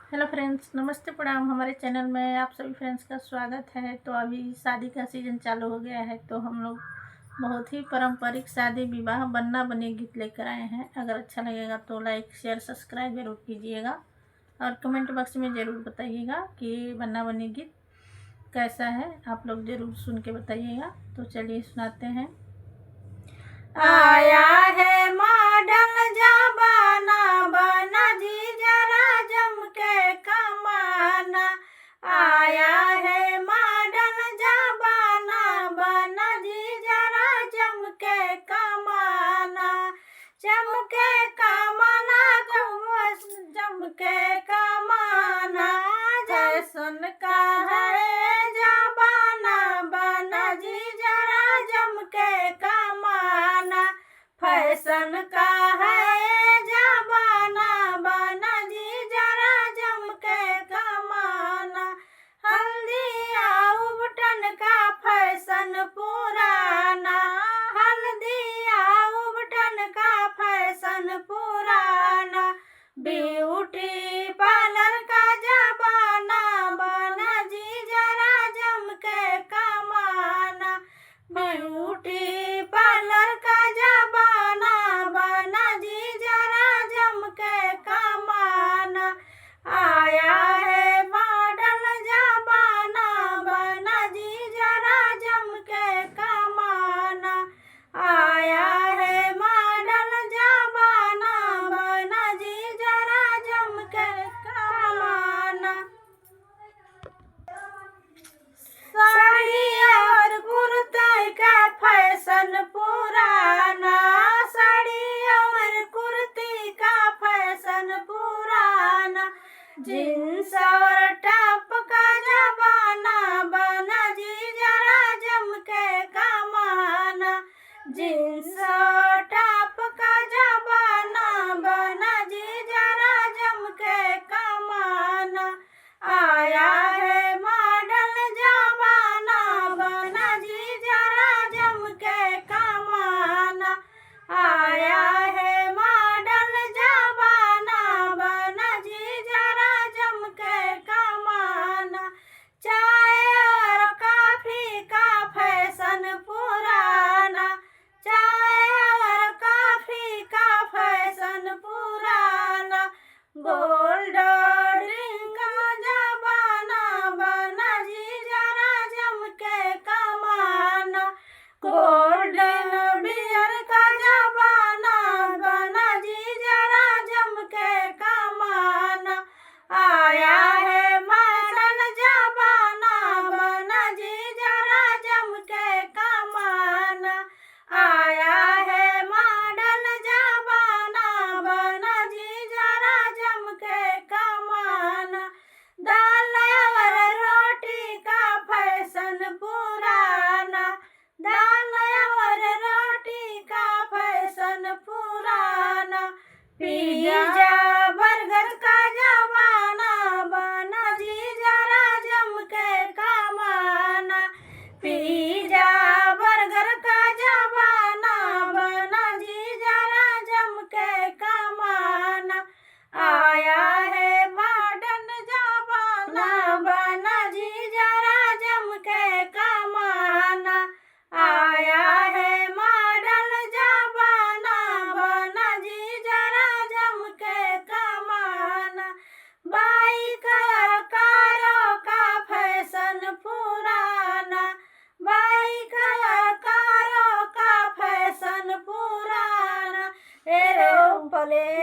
Hello friends, नमस्ते प्रणाम। हमारे चैनल में आप सभी फ्रेंड्स का स्वागत है। तो अभी शादी का सीज़न चालू हो गया है, तो हम लोग बहुत ही पारंपरिक शादी विवाह बनना बनी गीत लेकर आए हैं। अगर अच्छा लगेगा तो लाइक शेयर सब्सक्राइब जरूर कीजिएगा और कमेंट बॉक्स में ज़रूर बताइएगा कि बनना बनी गीत कैसा है। आप लोग ज़रूर सुन के बताइएगा। तो चलिए सुनाते हैं। आया है मॉडल जमाना, बना जी जरा जम के कमाना। आया है मॉडल जमाना, बना जी जरा जम के कमाना। जम के कमाना, जम के कमाना। फैशन का है जमाना, बना जी जरा जम के कमाना। फैशन का है जमाना, बना जी जरा जम के कमाना। हल्दिया उबटन का फैशन पुराना, हल्दिया उबटन का फैशन पुराना। ब्यूटी पार्लर का जमाना, बना जी जरा जम के कमाना। ब्यूटी पार्लर का जमाना, बना जी जरा जम के कमाना। आया है मॉडल जमाना, बना जी जरा जम के कमाना। आया है मॉडल जमाना, बना जी जरा जम के कमाना। साड़ी और कुर्ता का फैशन पुराना, साड़ी और कुर्ती का फैशन पुराना। जींस और टॉप का जमाना, बना जी जरा जम के कमाना। जींस और टॉप का जमाना, बना जी जरा जम के कमाना। आया है मॉडल जमाना, बना जी जरा जम के कमाना। आया है मॉडल जमाना, बना जी जरा जम के कमाना। चाय और कॉफी का फैशन पुराना, चाय और कॉफी का फैशन पुराना। गोल्ड ड्रिंक का जमाना, बना जी जरा जम के कमाना। गोल्डन बियर का जमाना, बना जी जरा जम के कमाना। आया है मॉडर्न जमाना, बना जी जरा जम के कमाना। आया है मॉडर्न जमाना, बना जी जरा जम के कमाना। दाल और रोटी का फैशन पुराना, दाल और रोटी का फैशन पुराना। पिज्जा बर्गर का जमाना, बना जी जरा जम के कमाना। पिज्जा बर्गर का जमाना, बना जी जरा जम के कमाना। आया है मॉडर्न जमाना, बना जी जरा जम के कमाना। आया है मॉडल जमाना, बना जी जरा जम के कमाना। बाइक और कारों का फैशन पुराना, बाइक और कारों का फैशन पुराना। एरोप्लेन